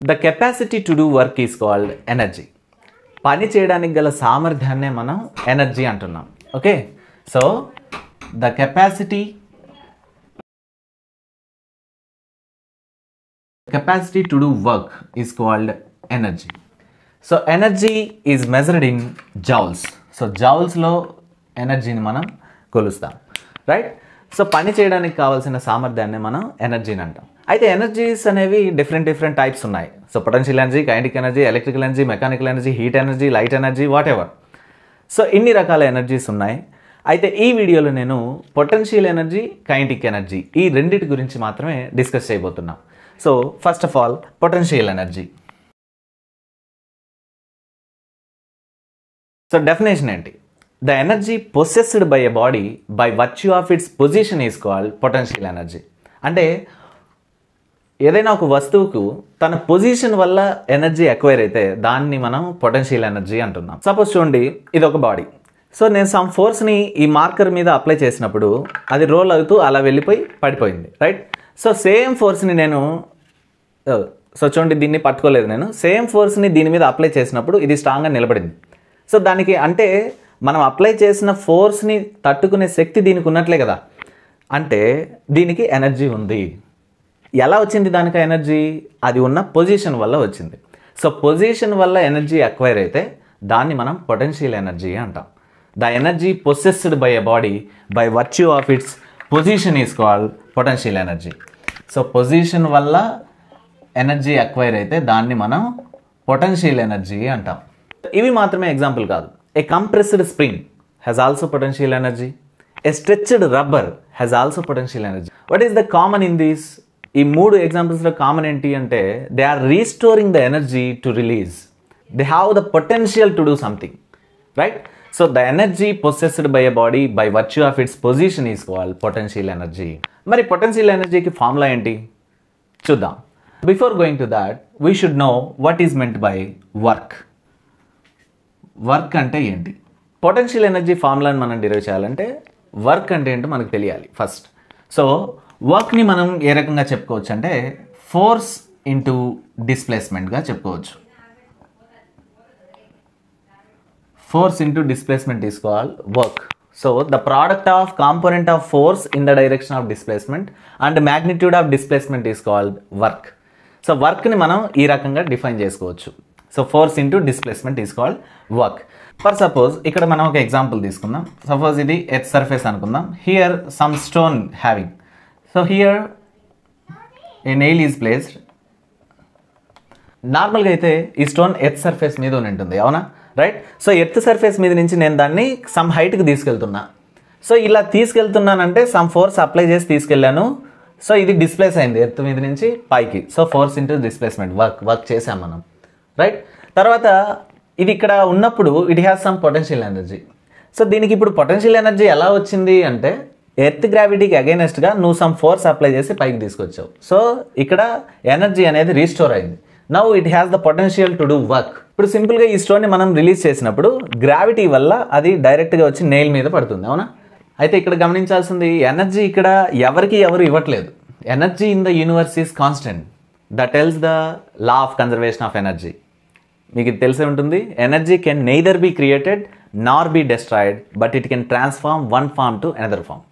The capacity to do work is called energy. పని చేయడానికి గల సామర్థ్యాన్నే మనం ఎనర్జీ అంటున్నాం. Okay, so the capacity to do work is called energy. So energy is measured in joules. So జౌల్స్లో ఎనర్జీని మనం కొలుస్తాం, రైట్? సో పని చేయడానికి కావాల్సిన సామర్థ్యాన్ని మనం ఎనర్జీని అంటాం. అయితే ఎనర్జీస్ అనేవి డిఫరెంట్ టైప్స్ ఉన్నాయి. So potential energy, kinetic energy, electrical energy, mechanical energy, heat energy, light energy, whatever. So ఇన్ని రకాల ఎనర్జీస్ ఉన్నాయి. అయితే ఈ వీడియోలో నేను పొటెన్షియల్ ఎనర్జీ, కైనెటిక్ ఎనర్జీ ఈ రెండింటి గురించి మాత్రమే డిస్కస్ చేయబోతున్నాం. So first of all potential energy. So definition ఏంటి? The energy possessed by a body by virtue of its position is called potential energy. అంటే ఏదైనా ఒక వస్తువుకు తన పొజిషన్ వల్ల ఎనర్జీ ఎక్వైర్ అయితే దాన్ని మనం పొటెన్షియల్ ఎనర్జీ అంటున్నాం. సపోజ్ చూడండి, ఇది ఒక బాడీ. సో నేను సమ్ ఫోర్స్ని ఈ మార్కర్ మీద అప్లై చేసినప్పుడు అది రోల్ అవుతూ అలా వెళ్ళిపోయి పడిపోయింది, రైట్? సో సేమ్ ఫోర్స్ని నేను చూడండి, దీన్ని పట్టుకోలేదు నేను. సేమ్ ఫోర్స్ని దీని మీద అప్లై చేసినప్పుడు ఇది స్ట్రాంగ్గా నిలబడింది. సో దానికి అంటే మనం అప్లై చేసిన ఫోర్స్ని తట్టుకునే శక్తి దీనికి ఉన్నట్లే కదా, అంటే దీనికి ఎనర్జీ ఉంది. ఎలా వచ్చింది దానికి ఎనర్జీ? అది ఉన్న పొజిషన్ వల్ల వచ్చింది. సో పొజిషన్ వల్ల ఎనర్జీ అక్వైర్ అయితే దాన్ని మనం పొటెన్షియల్ ఎనర్జీ అంటాం. The energy possessed by a body by virtue of its position is called potential energy. So position వల్ల ఎనర్జీ అక్వైర్ అయితే దాన్ని మనం పొటెన్షియల్ ఎనర్జీ అంటాం. ఇవి మాత్రమే ఎగ్జాంపుల్ కాదు. A compressed spring has also potential energy. A stretched rubber has also potential energy. What is the common in these? ఈ మూడు ఎగ్జాంపుల్స్లో కామన్ ఏంటి అంటే they are restoring the energy to release. They have the potential to do something, right? So the energy possessed by a body by virtue of its position is called potential energy. మరి potential ఎనర్జీకి formula ఏంటి చూద్దాం. Before going to that we should know what is meant by work. Work అంటే ఏంటి? Potential energy ఫార్ములాని మనం derive చేయాలంటే work అంటే ఏంటో మనకు తెలియాలి ఫస్ట్. సో వర్క్ని మనం ఏ రకంగా చెప్పుకోవచ్చు అంటే ఫోర్స్ ఇంటూ డిస్ప్లేస్మెంట్గా చెప్పుకోవచ్చు. Force into displacement is called work. So the product of component of force in the direction of displacement and magnitude of displacement is called work. So వర్క్ని మనం ఈ రకంగా డిఫైన్ చేసుకోవచ్చు. So force into displacement is called work. For suppose ఇక్కడ మనం ఒక example తీసుకుందాం. Suppose ఇది ఎర్త్ సర్ఫేస్ అనుకుందాం. Here some stone having. So here A nail is placed. నార్మల్గా అయితే ఈ స్టోన్ ఎర్త్ సర్ఫేస్ మీద ఉంటుంది, అవునా, రైట్? సో ఎర్త్ సర్ఫేస్ మీద నుంచి నేను దాన్ని సమ్ హైట్కి తీసుకెళ్తున్నా. సో ఇలా తీసుకెళ్తున్నానంటే సమ్ ఫోర్స్ అప్లై చేసి తీసుకెళ్ళాను. సో ఇది డిస్ప్లేస్ అయింది ఎర్త్ మీద నుంచి పైకి. So force into displacement work చేసాం మనం, రైట్? తర్వాత ఇది ఇక్కడ ఉన్నప్పుడు it has some potential energy. So దీనికి ఇప్పుడు పొటెన్షియల్ ఎనర్జీ ఎలా వచ్చింది అంటే ఎర్త్ గ్రావిటీకి అగైనెస్ట్గా నువ్వు సమ్ ఫోర్స్ అప్లై చేసి పైకి తీసుకొచ్చావు. సో ఇక్కడ ఎనర్జీ అనేది రీస్టోర్ అయింది. Now it has the potential to do work. ఇప్పుడు సింపుల్గా ఈ స్టోన్ని మనం రిలీజ్ చేసినప్పుడు గ్రావిటీ వల్ల అది డైరెక్ట్గా వచ్చి నెయిల్ మీద పడుతుంది, అవునా? అయితే ఇక్కడ గమనించాల్సింది ఎనర్జీ ఇక్కడ ఎవరికి ఎవరు ఇవ్వట్లేదు. Energy in the universe is constant. That tells the law of conservation of energy. మీకు ఇది తెలిసే ఉంటుంది. Energy can neither be created nor be destroyed but it can transform one form to another form.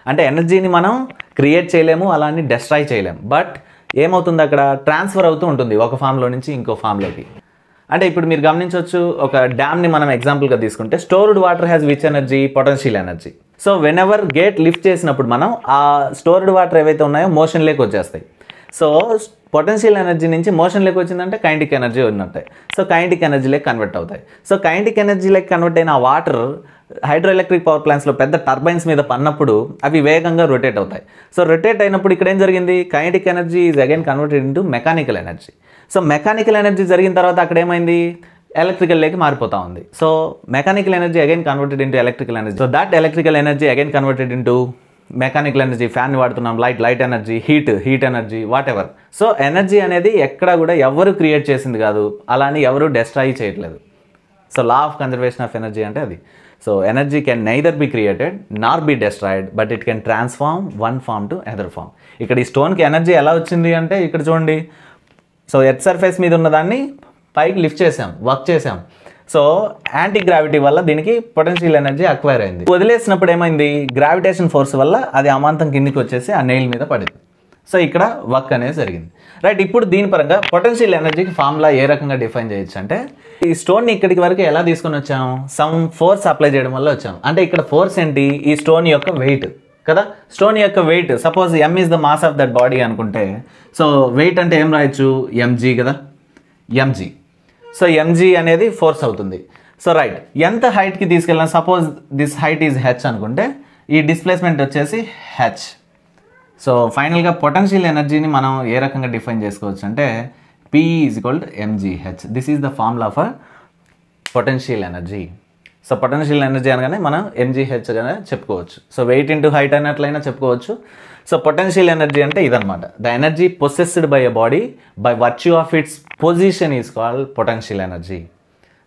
అంటే ఎనర్జీని మనం create చేయలేము, అలానే destroy చేయలేము. బట్ ఏమవుతుంది, అక్కడ ట్రాన్స్ఫర్ అవుతూ ఉంటుంది ఒక ఫామ్లో నుంచి ఇంకో ఫామ్లోకి. అంటే ఇప్పుడు మీరు గమనించవచ్చు, ఒక డ్యామ్ని మనం ఎగ్జాంపుల్గా తీసుకుంటే stored water has which energy? Potential energy. So when ever gate lift చేసినప్పుడు మనం ఆ స్టోర్డ్ వాటర్ ఏవైతే ఉన్నాయో మోషన్లోకి వచ్చేస్తాయి. సో పొటెన్షియల్ ఎనర్జీ నుంచి మోషన్లోకి వచ్చిందంటే కైనెటిక్ ఎనర్జీ ఉన్నట్టే. సో కైనెటిక్ ఎనర్జీలోకి కన్వర్ట్ అవుతాయి. సో కైనెటిక్ ఎనర్జీలోకి కన్వర్ట్ అయిన ఆ వాటర్ హైడ్రో ఎలక్ట్రిక్ పవర్ ప్లాంట్స్లో పెద్ద టర్బైన్స్ మీద పన్నప్పుడు అవి వేగంగా రొటేట్ అవుతాయి. సో రొటేట్ అయినప్పుడు ఇక్కడ ఏం జరిగింది? Kinetic energy is again converted into mechanical energy. So mechanical energy జరిగిన తర్వాత అక్కడ ఏమైంది? ఎలక్ట్రికల్లోకి మారిపోతా ఉంది. So mechanical energy again converted into electrical energy. So that electrical energy again converted into mechanical energy. Fan వాడుతున్నాం, light energy, heat energy, whatever. So energy అనేది ఎక్కడా కూడా ఎవరు క్రియేట్ చేసింది కాదు, అలానే ఎవరు డెస్ట్రాయ్ చేయట్లేదు. So law of conservation of energy అంటే అది. So energy can neither be created nor be destroyed but it can transform one form to other form. ఇక్కడ ఈ స్టోన్కి ఎనర్జీ ఎలా వచ్చింది అంటే ఇక్కడ చూడండి, సో ఎర్త్ సర్ఫేస్ మీద ఉన్నదాన్ని పైకి లిఫ్ట్ చేసాం, వర్క్ చేసాం. సో యాంటీ గ్రావిటీ వల్ల దీనికి పొటెన్షియల్ ఎనర్జీ అక్వైర్ అయింది. వదిలేసినప్పుడు ఏమైంది, గ్రావిటేషన్ ఫోర్స్ వల్ల అది అమాంతం కిందికి వచ్చేసి ఆ నెయిల్ మీద పడింది. సో ఇక్కడ వర్క్ అనేది జరిగింది, రైట్. ఇప్పుడు దీని పరంగా పొటెన్షియల్ ఎనర్జీకి ఫార్ములా ఏ రకంగా డిఫైన్ చేయొచ్చు అంటే, ఈ స్టోన్ని ఇక్కడికి వరకు ఎలా తీసుకొని వచ్చాం, సమ్ ఫోర్స్ అప్లై చేయడం వల్ల వచ్చాం. అంటే ఇక్కడ ఫోర్స్ ఏంటి, ఈ స్టోన్ యొక్క వెయిట్ కదా. స్టోన్ యొక్క weight suppose m is the mass of that body అనుకుంటే, సో వెయిట్ అంటే ఏం రాయొచ్చు, mg కదా, mg. సో mg అనేది ఫోర్స్ అవుతుంది. సో రైట్, ఎంత హైట్కి తీసుకెళ్ళాం, suppose this height is h అనుకుంటే ఈ డిస్ప్లేస్మెంట్ వచ్చేసి h. సో ఫైనల్గా పొటెన్షియల్ ఎనర్జీని మనం ఏ రకంగా డిఫైన్ చేసుకోవచ్చు అంటే, P is equal to mgh. This is the formula for potential energy. So potential energy అనగానే మనం mgh గానే చెప్పుకోవచ్చు. సో వెయిట్ ఇంటూ హైట్ అన్నట్లయినా చెప్పుకోవచ్చు. సో పొటెన్షియల్ ఎనర్జీ అంటే ఇదనమాట. The energy possessed by a body by virtue of its position is called potential energy.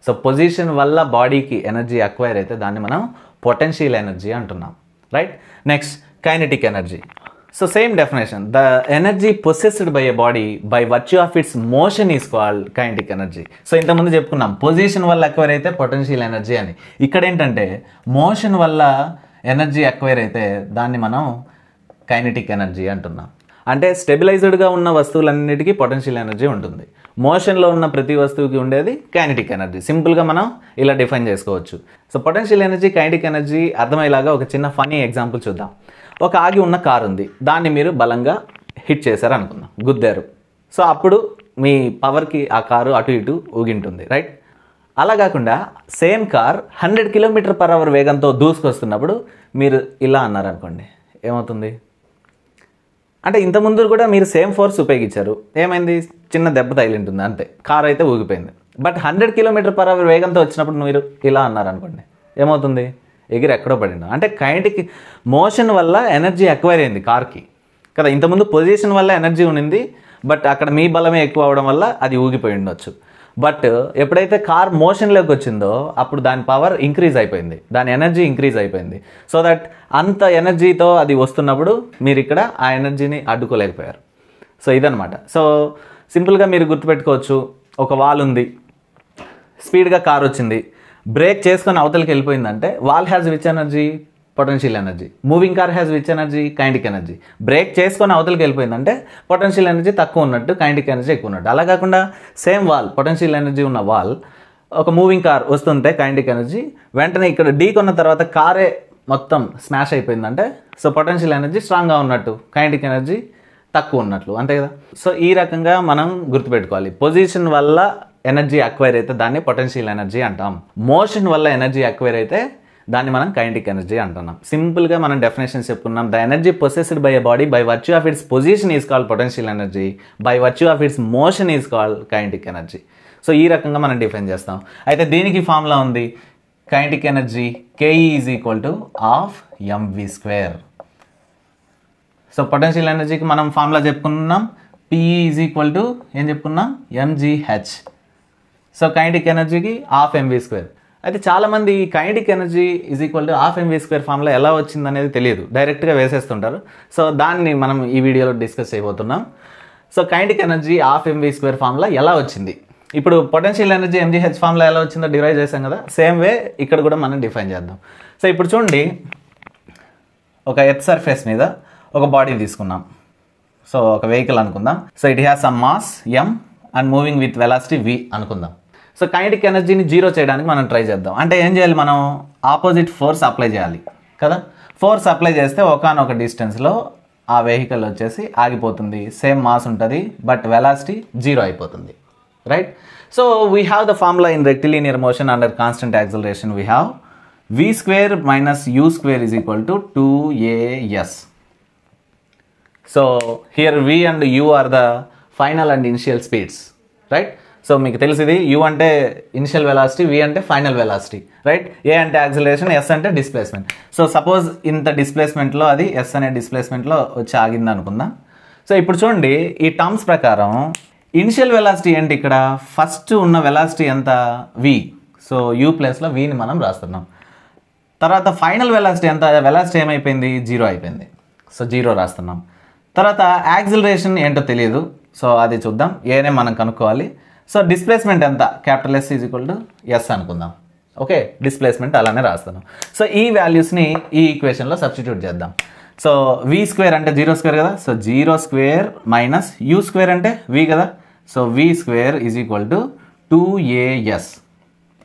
So position వల్ల బాడీకి energy acquire అయితే దాన్ని మనం పొటెన్షియల్ ఎనర్జీ అంటున్నాం, right. Next kinetic energy. So same definition, the energy possessed by a body by virtue of its motion is called kinetic energy. So ఇంతకుముందు చెప్పుకున్నాం position వల్ల acquire అయితే పొటెన్షియల్ ఎనర్జీ అని. ఇక్కడ ఏంటంటే మోషన్ వల్ల ఎనర్జీ అక్వైర్ అయితే దాన్ని మనం కైనెటిక్ ఎనర్జీ అంటున్నాం. అంటే స్టెబిలైజ్డ్గా ఉన్న వస్తువులన్నిటికీ పొటెన్షియల్ ఎనర్జీ ఉంటుంది, మోషన్లో ఉన్న ప్రతి వస్తువుకి ఉండేది కైనెటిక్ ఎనర్జీ. సింపుల్గా మనం ఇలా డిఫైన్ చేసుకోవచ్చు. So potential energy, kinetic energy అర్థమయ్యేలాగా ఒక చిన్న ఫనీ ఎగ్జాంపుల్ చూద్దాం. ఒక ఆగి ఉన్న కారు ఉంది, దాన్ని మీరు బలంగా హిట్ చేశారు అనుకుందాం, గుద్దారు. సో అప్పుడు మీ పవర్కి ఆ కారు అటు ఇటు ఊగింటుంది, రైట్. అలా కాకుండా సేమ్ కార్ 100 km/h వేగంతో దూసుకొస్తున్నప్పుడు మీరు ఇలా అన్నారనుకోండి, ఏమవుతుంది అంటే ఇంతకుముందు కూడా మీరు సేమ్ ఫోర్స్ ఉపయోగించారు, ఏమైంది, చిన్న దెబ్బ తగిలింటుంది అంతే, కార్ అయితే ఊగిపోయింది. బట్ 100 km/h వేగంతో వచ్చినప్పుడు మీరు ఇలా అన్నారనుకోండి, ఏమవుతుంది, ఎగిరి ఎక్కడో పడింది. అంటే కైనెటిక్ మోషన్ వల్ల ఎనర్జీ అక్వైర్ అయింది కార్కి కదా. ఇంతకుముందు పొజిషన్ వల్ల ఎనర్జీ ఉన్నింది, బట్ అక్కడ మీ బలమే ఎక్కువ అవడం వల్ల అది ఊగిపోయి ఉండొచ్చు. బట్ ఎప్పుడైతే కార్ మోషన్లోకి వచ్చిందో అప్పుడు దాని పవర్ ఇంక్రీజ్ అయిపోయింది, దాని ఎనర్జీ ఇంక్రీజ్ అయిపోయింది. సో దట్ అంత ఎనర్జీతో అది వస్తున్నప్పుడు మీరు ఇక్కడ ఆ ఎనర్జీని అడ్డుకోలేకపోయారు. సో ఇదనమాట. సో సింపుల్గా మీరు గుర్తుపెట్టుకోవచ్చు, ఒక వాల్ ఉంది, స్పీడ్గా కార్ వచ్చింది, బ్రేక్ చేసుకొని అవతలకి వెళ్ళిపోయిందంటే wall has which energy, potential energy. Moving car has which energy, kinetic energy. Break చేసుకొని అవతలకి వెళ్ళిపోయిందంటే పొటెన్షియల్ ఎనర్జీ తక్కువ ఉన్నట్టు, కైనెటిక్ ఎనర్జీ ఎక్కువ ఉన్నట్టు. అలా కాకుండా సేమ్ వాల్, పొటెన్షియల్ ఎనర్జీ ఉన్న వాల్, ఒక మూవింగ్ కార్ వస్తుంటే కైనెటిక్ ఎనర్జీ, వెంటనే ఇక్కడ ఢీ కొన్న తర్వాత కారే మొత్తం స్మాష్ అయిపోయిందంటే సో పొటెన్షియల్ ఎనర్జీ స్ట్రాంగ్గా ఉన్నట్టు, కైనెటిక్ ఎనర్జీ తక్కువ ఉన్నట్లు, అంతే కదా. సో ఈ రకంగా మనం గుర్తుపెట్టుకోవాలి. పొజిషన్ వల్ల ఎనర్జీ అక్వైర్ అయితే దాన్ని పొటెన్షియల్ ఎనర్జీ అంటాం, మోషన్ వల్ల ఎనర్జీ అక్వైర్ అయితే దాన్ని మనం కైనెటిక్ ఎనర్జీ అంటున్నాం. సింపుల్గా మనం డెఫినేషన్స్ చెప్పుకున్నాం. The energy possessed by a body by virtue of its position is called potential energy, by virtue of its motion is called kinetic energy. So ఈ రకంగా మనం డిఫైన్ చేస్తాం. అయితే దీనికి ఫార్ములా ఉంది, kinetic energy KE is equal to ½ mv². So potential ఎనర్జీకి మనం formula చెప్పుకున్నాం, PE ఈజ్ ఈక్వల్ టు ఏం చెప్పుకున్నాం, mgh. సో కైనెటిక్ ఎనర్జీకి ½ mv². అయితే చాలామంది kinetic energy is equal to ½ mv² formula ఎలా వచ్చింది అనేది తెలియదు, డైరెక్ట్గా వేసేస్తుంటారు. సో దాన్ని మనం ఈ వీడియోలో డిస్కస్ చేయబోతున్నాం. So kinetic energy ½ mv² formula ఎలా వచ్చింది, ఇప్పుడు పొటెన్షియల్ ఎనర్జీ mgh ఫార్ములా ఎలా వచ్చిందో డిరైవ్ చేసాం కదా, సేమ్ వే ఇక్కడ కూడా మనం డిఫైన్ చేద్దాం. సో ఇప్పుడు చూడండి, ఒక ఎర్త్ సర్ఫేస్ మీద ఒక బాడీ తీసుకున్నాం. సో ఒక వెహికల్ అనుకుందాం. So it has some mass m and moving with velocity v అనుకుందాం. సో కైనెటిక్ ఎనర్జీని జీరో చేయడానికి మనం ట్రై చేద్దాం. అంటే ఏం చేయాలి, మనం ఆపోజిట్ ఫోర్స్ అప్లై చేయాలి కదా. ఫోర్స్ అప్లై చేస్తే ఒకానొక డిస్టెన్స్లో ఆ వెహికల్ వచ్చేసి ఆగిపోతుంది, సేమ్ మాస్ ఉంటుంది, బట్ వెలాసిటీ జీరో అయిపోతుంది, right. So we have the formula in rectilinear motion under constant acceleration. We have v² minus u² is equal to 2as. So here v and u are the final and initial speeds, right? So మీకు తెలిసింది u అంటే initial velocity, v అంటే final velocity, right. a అంటే acceleration, s అంటే displacement. So suppose ఇంత డిస్ప్లేస్మెంట్లో అది s అనే డిస్ప్లేస్మెంట్లో వచ్చి ఆగింది అనుకుందాం. సో ఇప్పుడు చూడండి, ఈ టర్మ్స్ ప్రకారం ఇనిషియల్ వెలాసిటీ ఏంటి, ఇక్కడ ఫస్ట్ ఉన్న వెలాసిటీ ఎంత, v. సో u ప్లేస్లో vని మనం రాస్తున్నాం. తర్వాత ఫైనల్ వెలాసిటీ ఎంత, వెలాసిటీ ఏమైపోయింది, జీరో అయిపోయింది. సో జీరో రాస్తున్నాం. తర్వాత యాక్సిలరేషన్ ఏంటో తెలియదు, సో అది చూద్దాం. ఏనే మనం కనుక్కోవాలి. సో డిస్ప్లేస్మెంట్ ఎంత, capital S is equal to S అనుకుందాం. ఓకే, డిస్ప్లేస్మెంట్ అలానే రాస్తాను. సో ఈ వాల్యూస్ని ఈ ఈక్వేషన్లో సబ్స్టిట్యూట్ చేద్దాం. సో v స్క్వేర్ అంటే 0 స్క్వేర్ కదా, so 0 square minus u square అంటే v కదా, so v square is equal to 2as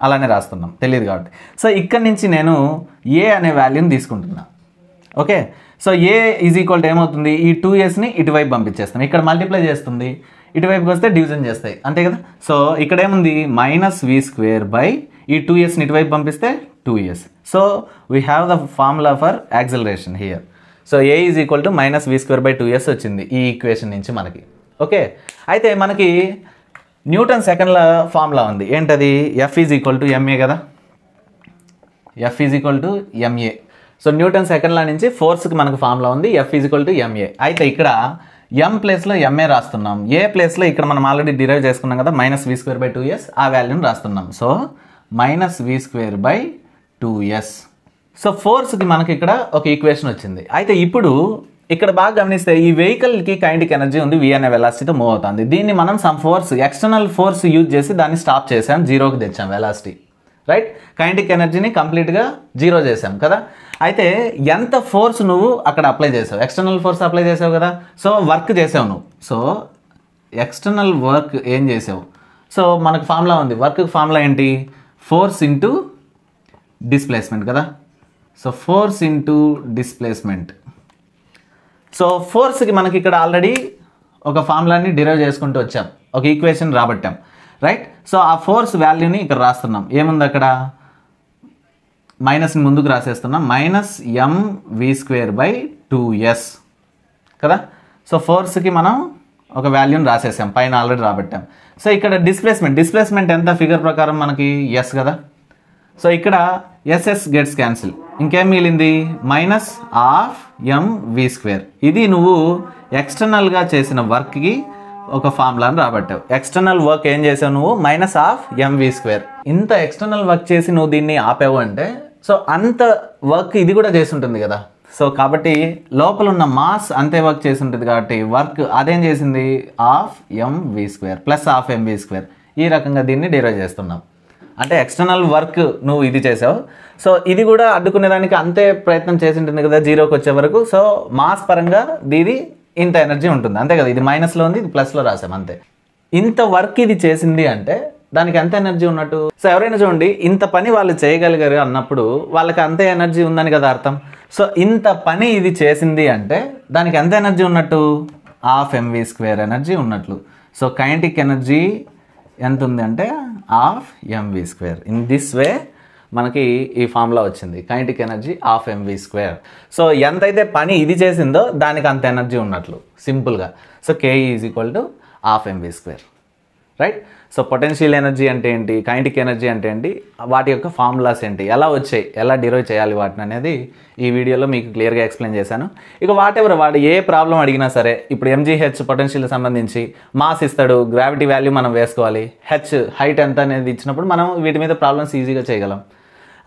అలానే రాస్తున్నాం, తెలియదు కాబట్టి. సో ఇక్కడ నుంచి నేను a అనే వాల్యూని తీసుకుంటున్నా. Okay, so a is equal to ఏమవుతుంది, ఈ 2sని ఇటువైపు పంపించేస్తాం. ఇక్కడ మల్టిప్లై చేస్తుంది, ఇటువైపుకి వస్తే డివిజన్ చేస్తాయి, అంతే కదా. సో ఇక్కడ ఏముంది, మైనస్ v స్క్వేర్ బై ఈ 2sని ఇటువైపు పంపిస్తే 2s. So we have the formula for acceleration here. So a is equal to minus v square by 2s వచ్చింది ఈ ఈక్వేషన్ నుంచి మనకి. ఓకే, అయితే మనకి న్యూటన్ సెకండ్ల ఫార్ములా ఉంది, ఏంటది, F is equal to ma కదా, F is equal to ma. So Newton second లా నుంచి ఫోర్స్కి మనకు ఫార్ములా ఉంది, F is equal to ma. అయితే ఇక్కడ m ప్లేస్లో ma రాస్తున్నాం, a ప్లేస్లో ఇక్కడ మనం ఆల్రెడీ డిరైవ్ చేసుకున్నాం కదా, minus v square by 2s ఆ వాల్యూని రాస్తున్నాం. So minus v square by 2s. So ఫోర్స్కి మనకి ఇక్కడ ఒక ఈక్వేషన్ వచ్చింది. అయితే ఇప్పుడు ఇక్కడ బాగా గమనిస్తే ఈ వెహికల్కి కైనెటిక్ ఎనర్జీ ఉంది, v అనే వెలాసిటీతో మూవ్ అవుతుంది. దీన్ని మనం some force, external force use చేసి దాన్ని స్టాప్ చేసాం, జీరోకి తెచ్చాం వెలాసిటీ, రైట్. కైనెటిక్ ఎనర్జీని కంప్లీట్గా జీరో చేసాం కదా. అయితే ఎంత ఫోర్స్ నువ్వు అక్కడ అప్లై చేసావు, ఎక్స్టర్నల్ ఫోర్స్ అప్లై చేసావు కదా, సో వర్క్ చేసావు నువ్వు. సో ఎక్స్టర్నల్ వర్క్ ఏం చేసావు, సో మనకు ఫార్ములా ఉంది, వర్క్ ఫార్ములా ఏంటి, ఫోర్స్ ఇంటూ డిస్ప్లేస్మెంట్ కదా. So force into displacement. So ఫోర్స్కి మనకి ఇక్కడ ఆల్రెడీ ఒక ఫార్ములాని డిరైవ్ చేసుకుంటూ వచ్చాం, ఒక ఈక్వేషన్ రాబట్టాం, రైట్. సో ఆ ఫోర్స్ వాల్యూని ఇక్కడ రాస్తున్నాం, ఏముంది అక్కడ, మైనస్ని ముందుకు రాసేస్తున్నాం, minus mv square by 2s కదా. సో ఫోర్స్కి మనం ఒక వాల్యూని రాసేసాం, పైన ఆల్రెడీ రాబట్టాం. సో ఇక్కడ డిస్ప్లేస్మెంట్ ఎంత, ఫిగర్ ప్రకారం మనకి s కదా. సో ఇక్కడ ss గెట్స్ క్యాన్సిల్, ఇంకేం మిగిలింది, మైనస్ హాఫ్ mv స్క్వేర్. ఇది నువ్వు ఎక్స్టర్నల్గా చేసిన వర్క్కి ఒక ఫార్ములాని రాబట్టావు. ఎక్స్టర్నల్ వర్క్ ఏం చేసావు నువ్వు, మైనస్ హాఫ్ mv స్క్వేర్. ఇంత ఎక్స్టర్నల్ వర్క్ చేసి నువ్వు దీన్ని ఆపావు అంటే, సో అంత వర్క్ ఇది కూడా చేసి ఉంటుంది కదా. సో కాబట్టి లోపల ఉన్న మాస్ అంతే వర్క్ చేసి ఉంటుంది కాబట్టి వర్క్ అదేం చేసింది, half mv square plus half mv square. ఈ రకంగా దీన్ని డిరైవ్ చేస్తున్నాం. అంటే ఎక్స్టర్నల్ వర్క్ నువ్వు ఇది చేసావు, సో ఇది కూడా అడ్డుకునేదానికి అంతే ప్రయత్నం చేసి ఉంటుంది కదా జీరోకి వచ్చే వరకు. సో మాస్ పరంగా దీది ఇంత ఎనర్జీ ఉంటుంది, అంతే కదా. ఇది మైనస్లో ఉంది, ఇది ప్లస్లో రాసాం, అంతే. ఇంత వర్క్ ఇది చేసింది అంటే దానికి ఎంత ఎనర్జీ ఉన్నట్టు. సో ఎవరైనా చూడండి, ఇంత పని వాళ్ళు చేయగలిగారు అన్నప్పుడు వాళ్ళకి అంతే ఎనర్జీ ఉందని కదా అర్థం. సో ఇంత పని ఇది చేసింది అంటే దానికి ఎంత ఎనర్జీ ఉన్నట్టు, హాఫ్ mv స్క్వేర్ ఎనర్జీ ఉన్నట్లు. సో కైనెటిక్ ఎనర్జీ ఎంత ఉంది అంటే half mv square. In this way మనకి ఈ ఫార్ములా వచ్చింది, kinetic energy half mv square. So ఎంతైతే పని ఇది చేసిందో దానికి అంత ఎనర్జీ ఉన్నట్లు సింపుల్గా. So ke is equal to half mv square, right. So potential energy అంటే ఏంటి, కైనెటిక్ ఎనర్జీ అంటే ఏంటి, వాటి యొక్క ఫార్ములాస్ ఏంటి, ఎలా వచ్చాయి, ఎలా డిరైవ్ చేయాలి వాటిని అనేది ఈ వీడియోలో మీకు క్లియర్గా ఎక్స్ప్లెయిన్ చేశాను. ఇక వాటెవర్ వాడు ఏ ప్రాబ్లం అడిగినా సరే, ఇప్పుడు mgh పొటెన్షియల్ సంబంధించి మాస్ ఇస్తాడు, గ్రావిటీ వాల్యూ మనం వేసుకోవాలి, h హైట్ ఎంత అనేది ఇచ్చినప్పుడు మనం వీటి మీద ప్రాబ్లమ్స్ ఈజీగా చేయగలం.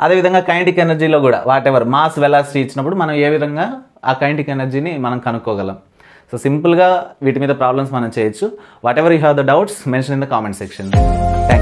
అదేవిధంగా కైనెటిక్ ఎనర్జీలో కూడా వాటెవర్ మాస్ వెలాసిటీ ఇచ్చినప్పుడు మనం ఏ విధంగా ఆ కైనెటిక్ ఎనర్జీని మనం కనుక్కోగలం. సో సింపుల్గా వీటి మీద ప్రాబ్లమ్స్ మనం చేయొచ్చు. What ever you have the doubts mention in the comment section. Thank you.